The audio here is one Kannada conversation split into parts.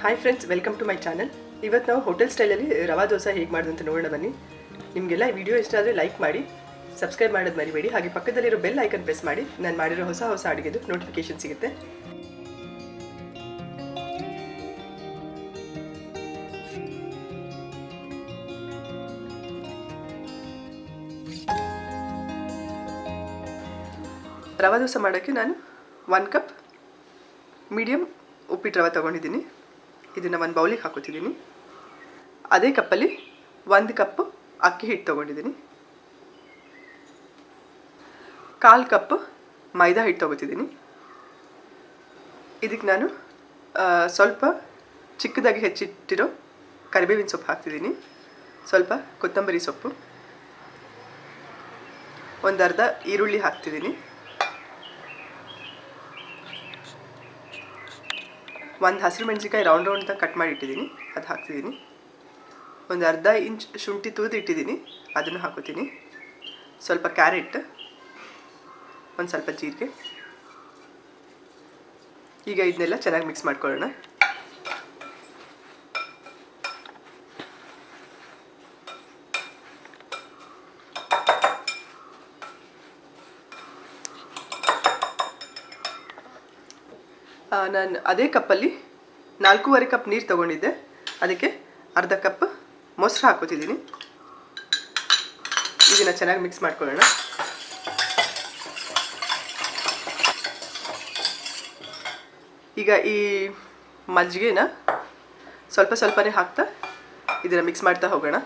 Hi friends, welcome to my channel. ಇವತ್ತು ನಾವು ಹೋಟೆಲ್ ಸ್ಟೈಲಲ್ಲಿ ರವಾ ದೋಸೆ ಹೇಗೆ ಮಾಡೋದು ಅಂತ ನೋಡೋಣ ಬನ್ನಿ. ನಿಮಗೆಲ್ಲ ಈ ವಿಡಿಯೋ ಇಷ್ಟ ಆದರೆ ಲೈಕ್ ಮಾಡಿ, ಸಬ್ಸ್ಕ್ರೈಬ್ ಮಾಡೋದು ಮರಿಬೇಡಿ. ಹಾಗೆ ಪಕ್ಕದಲ್ಲಿರೋ ಬೆಲ್ ಐಕನ್ ಪ್ರೆಸ್ ಮಾಡಿ ನಾನು ಮಾಡಿರೋ ಹೊಸ ಅಡುಗೆದು ನೋಟಿಫಿಕೇಶನ್ ಸಿಗುತ್ತೆ. ರವಾ ದೋಸೆ ಮಾಡೋಕ್ಕೆ ನಾನು 1 ಕಪ್ ಮೀಡಿಯಮ್ ಉಪ್ಪಿಟ್ಟು ರವೆ ತೊಗೊಂಡಿದ್ದೀನಿ. ಇದನ್ನು ಒಂದು ಬೌಲಿಗೆ ಹಾಕೋತಿದ್ದೀನಿ. ಅದೇ ಕಪ್ಪಲ್ಲಿ 1 ಕಪ್ ಅಕ್ಕಿ ಹಿಟ್ಟು ತೊಗೊಂಡಿದ್ದೀನಿ. 1/4 ಕಪ್ ಮೈದಾ ಹಿಟ್ಟು ತೊಗೋತಿದ್ದೀನಿ. ಇದಕ್ಕೆ ನಾನು ಸ್ವಲ್ಪ ಚಿಕ್ಕದಾಗಿ ಹೆಚ್ಚಿಟ್ಟಿರೋ ಕರಿಬೇವಿನ ಸೊಪ್ಪು ಹಾಕ್ತಿದ್ದೀನಿ. ಸ್ವಲ್ಪ ಕೊತ್ತಂಬರಿ ಸೊಪ್ಪು, ಒಂದು ಅರ್ಧ ಈರುಳ್ಳಿ ಹಾಕ್ತಿದ್ದೀನಿ. 1 ಹಸಿರು ಮೆಣಸಿನ್ಕಾಯಿ ರೌಂಡ್ ಅಂತ ಕಟ್ ಮಾಡಿ ಇಟ್ಟಿದ್ದೀನಿ, ಅದು ಹಾಕ್ತಿದ್ದೀನಿ. ಒಂದು ಅರ್ಧ ಇಂಚ್ ಶುಂಠಿ ತುರಿದು ಇಟ್ಟಿದ್ದೀನಿ, ಅದನ್ನು ಹಾಕೋತೀನಿ. ಸ್ವಲ್ಪ ಕ್ಯಾರೆಟ್, ಒಂದು ಸ್ವಲ್ಪ ಜೀರಿಗೆ. ಈಗ ಇದನ್ನೆಲ್ಲ ಚೆನ್ನಾಗಿ ಮಿಕ್ಸ್ ಮಾಡ್ಕೊಳ್ಳೋಣ. ನಾನು ಅದೇ ಕಪ್ಪಲ್ಲಿ 4.25 ಕಪ್ ನೀರು ತೊಗೊಂಡಿದ್ದೆ. ಅದಕ್ಕೆ ಅರ್ಧ ಕಪ್ ಮೊಸರು ಹಾಕೋತಿದ್ದೀನಿ. ಇದನ್ನು ಚೆನ್ನಾಗಿ ಮಿಕ್ಸ್ ಮಾಡ್ಕೊಳ್ಳೋಣ. ಈಗ ಈ ಮಜ್ಜಿಗೆನ ಸ್ವಲ್ಪ ಸ್ವಲ್ಪನೇ ಹಾಕ್ತಾ ಇದನ್ನು ಮಿಕ್ಸ್ ಮಾಡ್ತಾ ಹೋಗೋಣ.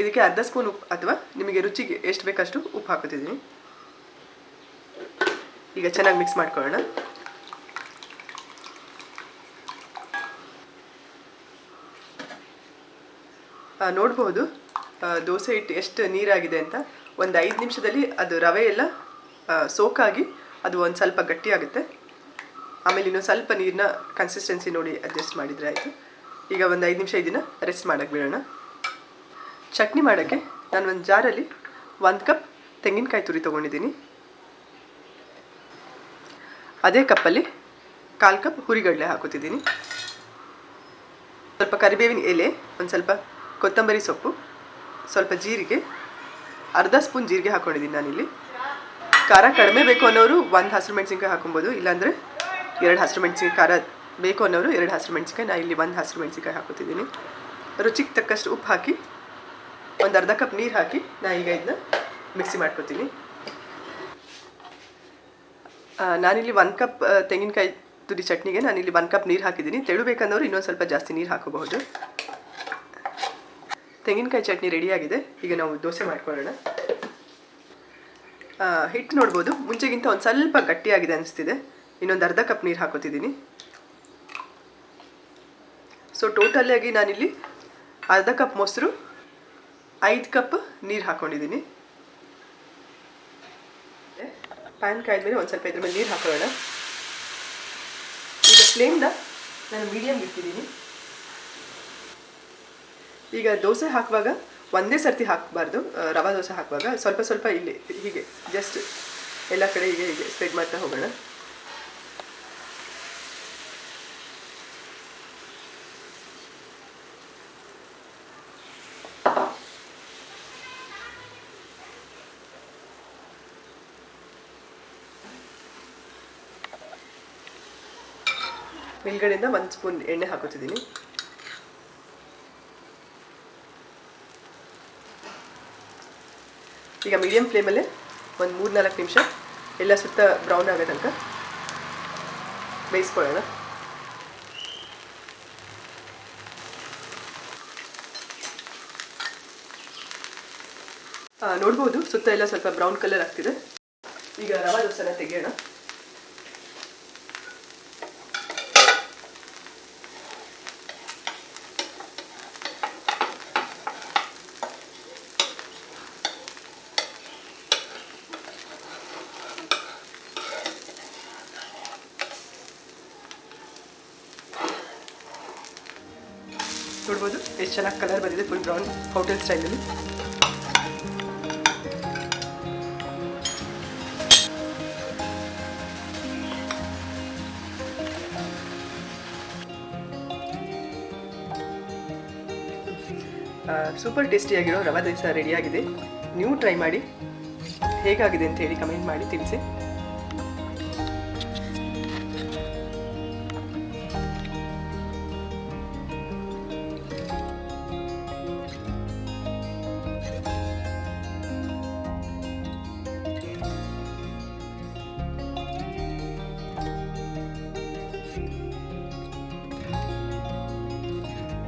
ಇದಕ್ಕೆ ಅರ್ಧ ಸ್ಪೂನ್ ಉಪ್ಪು ಅಥವಾ ನಿಮಗೆ ರುಚಿಗೆ ಎಷ್ಟು ಬೇಕಷ್ಟು ಉಪ್ಪು ಹಾಕೋತಿದ್ದೀನಿ. ಈಗ ಚೆನ್ನಾಗಿ ಮಿಕ್ಸ್ ಮಾಡ್ಕೊಳ್ಳೋಣ. ನೋಡ್ಬೋದು ದೋಸೆ ಹಿಟ್ಟು ಎಷ್ಟು ನೀರಾಗಿದೆ ಅಂತ. ಒಂದು 5 ನಿಮಿಷದಲ್ಲಿ ಅದು ರವೆ ಎಲ್ಲ ಸೋಕಾಗಿ ಅದು ಒಂದು ಸ್ವಲ್ಪ ಗಟ್ಟಿಯಾಗುತ್ತೆ. ಆಮೇಲೆ ಇನ್ನೊಂದು ಸ್ವಲ್ಪ ನೀರಿನ ಕನ್ಸಿಸ್ಟೆನ್ಸಿ ನೋಡಿ ಅಡ್ಜಸ್ಟ್ ಮಾಡಿದರೆ ಆಯಿತು. ಈಗ ಒಂದು 5 ನಿಮಿಷ ಇದನ್ನು ರೆಸ್ಟ್ ಮಾಡೋಕ್ಕೆ ಬಿಡೋಣ. ಚಟ್ನಿ ಮಾಡೋಕ್ಕೆ ನಾನು ಒಂದು ಜಾರಲ್ಲಿ 1 ಕಪ್ ತೆಂಗಿನಕಾಯಿ ತುರಿ ತೊಗೊಂಡಿದ್ದೀನಿ. ಅದೇ ಕಪ್ಪಲ್ಲಿ 1/4 ಕಪ್ ಹುರಿಗಡಲೆ ಹಾಕೋತಿದ್ದೀನಿ. ಸ್ವಲ್ಪ ಕರಿಬೇವಿನ ಎಲೆ, ಒಂದು ಸ್ವಲ್ಪ ಕೊತ್ತಂಬರಿ ಸೊಪ್ಪು, ಸ್ವಲ್ಪ ಜೀರಿಗೆ, ಅರ್ಧ ಸ್ಪೂನ್ ಜೀರಿಗೆ ಹಾಕ್ಕೊಂಡಿದ್ದೀನಿ ನಾನಿಲ್ಲಿ. ಖಾರ ಕಡಿಮೆ ಬೇಕು ಅನ್ನೋರು 1 ಹಸಿರು ಮೆಣಸಿನ್ಕಾಯಿ ಹಾಕೊಬೋದು, ಇಲ್ಲಾಂದರೆ 2 ಹಸಿರು ಮೆಣಸಿನ್ಕಾಯಿ. ಖಾರ ಬೇಕು ಅನ್ನೋರು 2 ಹಸಿರು ಮೆಣಸಿನ್ಕಾಯಿ. ನಾನು ಇಲ್ಲಿ 1 ಹಸಿರು ಮೆಣಸಿನ್ಕಾಯಿ ಹಾಕೋತಿದ್ದೀನಿ. ರುಚಿಗೆ ತಕ್ಕಷ್ಟು ಉಪ್ಪು ಹಾಕಿ ಒಂದು ಅರ್ಧ ಕಪ್ ನೀರು ಹಾಕಿ ನಾನು ಈಗ ಇದನ್ನ ಮಿಕ್ಸಿ ಮಾಡ್ಕೊತೀನಿ. ನಾನಿಲ್ಲಿ 1 ಕಪ್ ತೆಂಗಿನಕಾಯಿ ತುರಿ ಚಟ್ನಿಗೆ ನಾನಿಲ್ಲಿ 1 ಕಪ್ ನೀರು ಹಾಕಿದ್ದೀನಿ. ತೆಳು ಬೇಕಂದವರು ಇನ್ನೊಂದು ಸ್ವಲ್ಪ ಜಾಸ್ತಿ ನೀರು ಹಾಕೋಬಹುದು. ತೆಂಗಿನಕಾಯಿ ಚಟ್ನಿ ರೆಡಿಯಾಗಿದೆ. ಈಗ ನಾವು ದೋಸೆ ಮಾಡ್ಕೊಳ್ಳೋಣ. ಹಿಟ್ಟು ನೋಡ್ಬೋದು ಮುಂಚೆಗಿಂತ ಒಂದು ಸ್ವಲ್ಪ ಗಟ್ಟಿಯಾಗಿದೆ ಅನಿಸ್ತಿದೆ. ಇನ್ನೊಂದು ಅರ್ಧ ಕಪ್ ನೀರು ಹಾಕೋತಿದ್ದೀನಿ. ಸೊ ಟೋಟಲಾಗಿ ನಾನಿಲ್ಲಿ ಅರ್ಧ ಕಪ್ ಮೊಸರು, 5 ಕಪ್ ನೀರು ಹಾಕ್ಕೊಂಡಿದ್ದೀನಿ. ಪ್ಯಾನ್ ಕಾಯ್ದ್ಮೇಲೆ ಒಂದು ಸ್ವಲ್ಪ ಇದ್ರ ಮೇಲೆ ನೀರು ಹಾಕೊಳ್ಳೋಣ. ಈಗ ಫ್ಲೇಮ್ನ ನಾನು ಮೀಡಿಯಮ್ ಇಟ್ಟಿದ್ದೀನಿ. ಈಗ ದೋಸೆ ಹಾಕುವಾಗ ಒಂದೇ ಸರ್ತಿ ಹಾಕಬಾರ್ದು. ರವಾ ದೋಸೆ ಹಾಕುವಾಗ ಸ್ವಲ್ಪ ಸ್ವಲ್ಪ ಇಲ್ಲಿ ಹೀಗೆ ಜಸ್ಟ್ ಎಲ್ಲ ಕಡೆ ಹೀಗೆ ಸ್ಪ್ರೆಡ್ ಮಾಡ್ತಾ ಹೋಗೋಣ. ಮೇಲ್ಗಡೆಯಿಂದ 1 ಸ್ಪೂನ್ ಎಣ್ಣೆ ಹಾಕೋತಿದ್ದೀನಿ. ಈಗ ಮೀಡಿಯಮ್ ಫ್ಲೇಮಲ್ಲೇ ಒಂದು 3-4 ನಿಮಿಷ ಎಲ್ಲ ಸುತ್ತ ಬ್ರೌನ್ ಆಗೋ ತನಕ ಬೇಯಿಸ್ಕೊಳ್ಳೋಣ. ನೋಡ್ಬೋದು ಸುತ್ತ ಎಲ್ಲ ಸ್ವಲ್ಪ ಬ್ರೌನ್ ಕಲರ್ ಆಗ್ತಿದೆ. ಈಗ ರವಾ ದೋಸೆನ ತೆಗೆಯೋಣ. ನೋಡ್ಬೋದು ಎಷ್ಟು ಚೆನ್ನಾಗಿ ಕಲರ್ ಬಂದಿದೆ, ಫುಲ್ ಬ್ರೌನ್ ಹೋಟೆಲ್ ಸ್ಟೈಲಲ್ಲಿ. ಸೂಪರ್ ಟೇಸ್ಟಿಯಾಗಿರೋ ರವಾ ದೋಸೆ ರೆಡಿಯಾಗಿದೆ. ನೀವು ಟ್ರೈ ಮಾಡಿ, ಹೇಗಾಗಿದೆ ಅಂತ ಹೇಳಿ ಕಮೆಂಟ್ ಮಾಡಿ ತಿಳಿಸಿ.